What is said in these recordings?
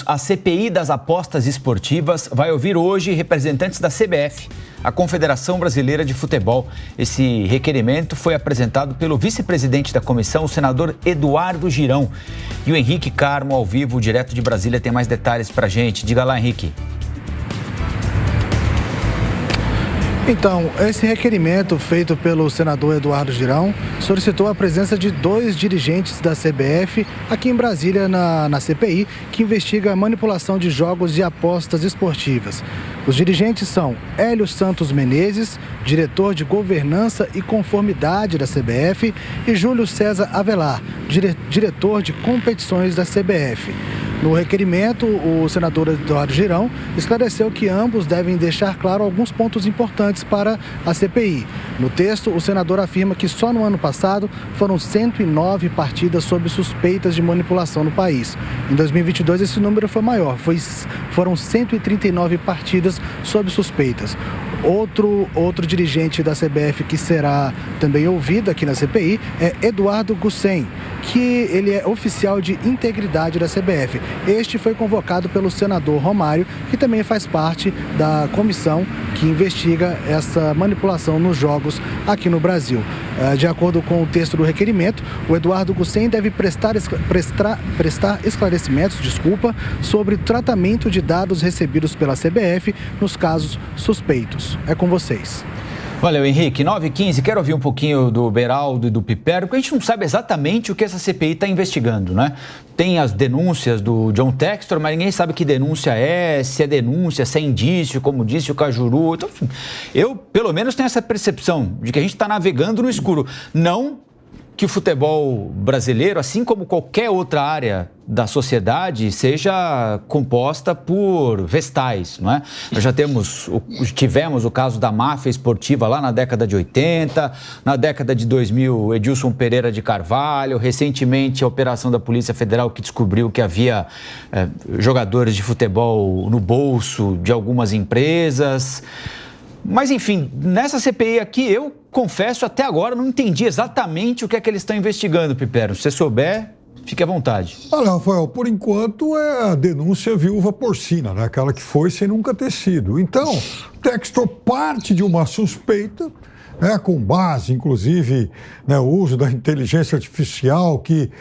A CPI das apostas esportivas vai ouvir hoje representantes da CBF, a Confederação Brasileira de Futebol. Esse requerimento foi apresentado pelo vice-presidente da comissão, o senador Eduardo Girão. E o Henrique Carmo, ao vivo, direto de Brasília, tem mais detalhes para a gente. Diga lá, Henrique. Então, esse requerimento feito pelo senador Eduardo Girão solicitou a presença de 2 dirigentes da CBF aqui em Brasília na CPI, que investiga a manipulação de jogos e apostas esportivas. Os dirigentes são Hélio Santos Menezes, diretor de governança e conformidade da CBF, e Júlio César Avelar, diretor de competições da CBF. No requerimento, o senador Eduardo Girão esclareceu que ambos devem deixar claro alguns pontos importantes para a CPI. No texto, o senador afirma que só no ano passado foram 109 partidas sob suspeitas de manipulação no país. Em 2022, esse número foi maior, foram 139 partidas sob suspeitas. Outro dirigente da CBF que será também ouvido aqui na CPI é Eduardo Gussen, que ele é oficial de integridade da CBF. Este foi convocado pelo senador Romário, que também faz parte da comissão que investiga essa manipulação nos jogos aqui no Brasil. De acordo com o texto do requerimento, o Eduardo Gussen deve prestar esclarecimentos, sobre o tratamento de dados recebidos pela CBF nos casos suspeitos. É com vocês. Valeu, Henrique. 9h15, quero ouvir um pouquinho do Beraldo e do Piperno, porque a gente não sabe exatamente o que essa CPI está investigando, né? Tem as denúncias do John Textor, mas ninguém sabe que denúncia é, se é denúncia, se é indício, como disse o Cajuru. Então, enfim, eu, pelo menos, tenho essa percepção de que a gente está navegando no escuro. Não que o futebol brasileiro, assim como qualquer outra área da sociedade, seja composta por vestais, não é? Nós já tivemos o caso da máfia esportiva lá na década de 80, na década de 2000, Edilson Pereira de Carvalho, recentemente a operação da Polícia Federal que descobriu que havia jogadores de futebol no bolso de algumas empresas. Mas, enfim, nessa CPI aqui, eu confesso, até agora não entendi exatamente o que é que eles estão investigando, Piperno. Se você souber, fique à vontade. Olha, Rafael, por enquanto é a denúncia viúva porcina, né? Aquela que foi sem nunca ter sido. Então, Textor parte de uma suspeita, com base, inclusive, o uso da inteligência artificial, que,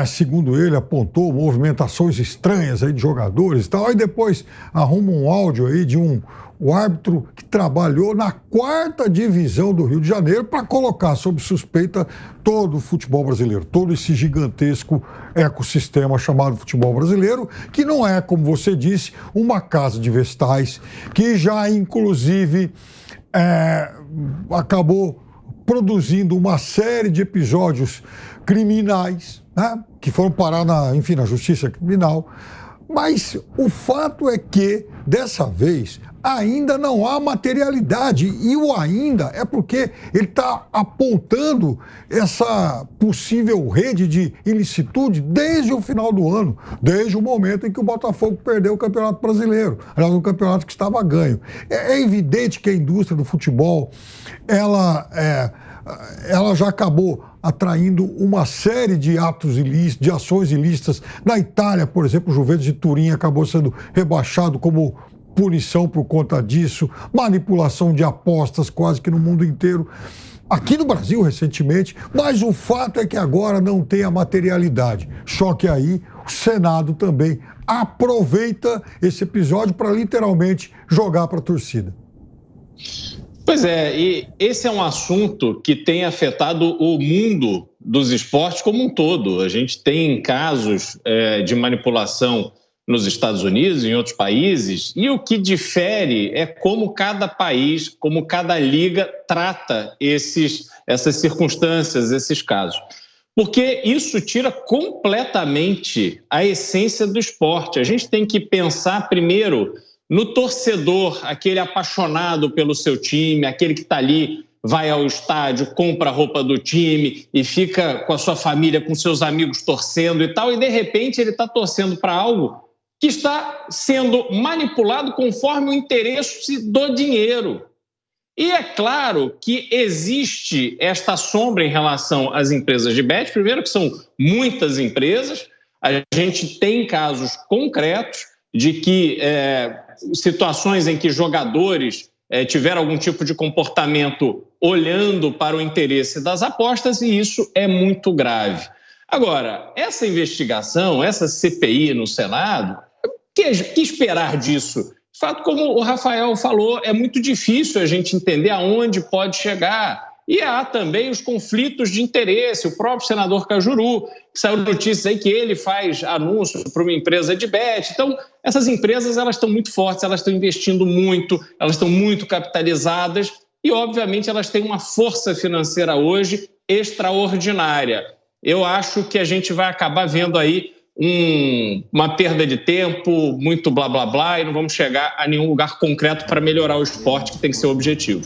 segundo ele, apontou movimentações estranhas aí de jogadores e tal. Aí depois arruma um áudio aí de o árbitro que trabalhou na 4ª divisão do Rio de Janeiro para colocar sob suspeita todo o futebol brasileiro, todo esse gigantesco ecossistema chamado futebol brasileiro, que não é, como você disse, uma casa de vestais, que já, inclusive, acabou produzindo uma série de episódios criminais, né, que foram parar na justiça criminal. Mas o fato é que, dessa vez, ainda não há materialidade. E o ainda é porque ele está apontando essa possível rede de ilicitude desde o final do ano, desde o momento em que o Botafogo perdeu o Campeonato Brasileiro, aliás, um campeonato que estava ganho. É evidente que a indústria do futebol, ela já acabou atraindo uma série de atos ilícitos, de ações ilícitas. Na Itália, por exemplo, o Juventus de Turim acabou sendo rebaixado como punição por conta disso, manipulação de apostas quase que no mundo inteiro. Aqui no Brasil, recentemente, mas o fato é que agora não tem a materialidade. Só que aí o Senado também aproveita esse episódio para literalmente jogar para a torcida. Pois é, e esse é um assunto que tem afetado o mundo dos esportes como um todo. A gente tem casos de manipulação nos Estados Unidos e em outros países, e o que difere é como cada país, como cada liga trata essas circunstâncias, esses casos. Porque isso tira completamente a essência do esporte. A gente tem que pensar primeiro no torcedor, aquele apaixonado pelo seu time, aquele que está ali, vai ao estádio, compra a roupa do time e fica com a sua família, com seus amigos torcendo e tal, e de repente ele está torcendo para algo que está sendo manipulado conforme o interesse do dinheiro. E é claro que existe esta sombra em relação às empresas de bet, primeiro que são muitas empresas, a gente tem casos concretos, de que situações em que jogadores tiveram algum tipo de comportamento olhando para o interesse das apostas, e isso é muito grave. Agora, essa investigação, essa CPI no Senado, que esperar disso? De fato, como o Rafael falou, é muito difícil a gente entender aonde pode chegar. E há também os conflitos de interesse. O próprio senador Cajuru, que saiu notícias aí que ele faz anúncios para uma empresa de bet. Então, essas empresas elas estão muito fortes, elas estão investindo muito, elas estão muito capitalizadas e, obviamente, elas têm uma força financeira hoje extraordinária. Eu acho que a gente vai acabar vendo aí uma perda de tempo, muito blá, blá, blá, e não vamos chegar a nenhum lugar concreto para melhorar o esporte, que tem que ser o objetivo.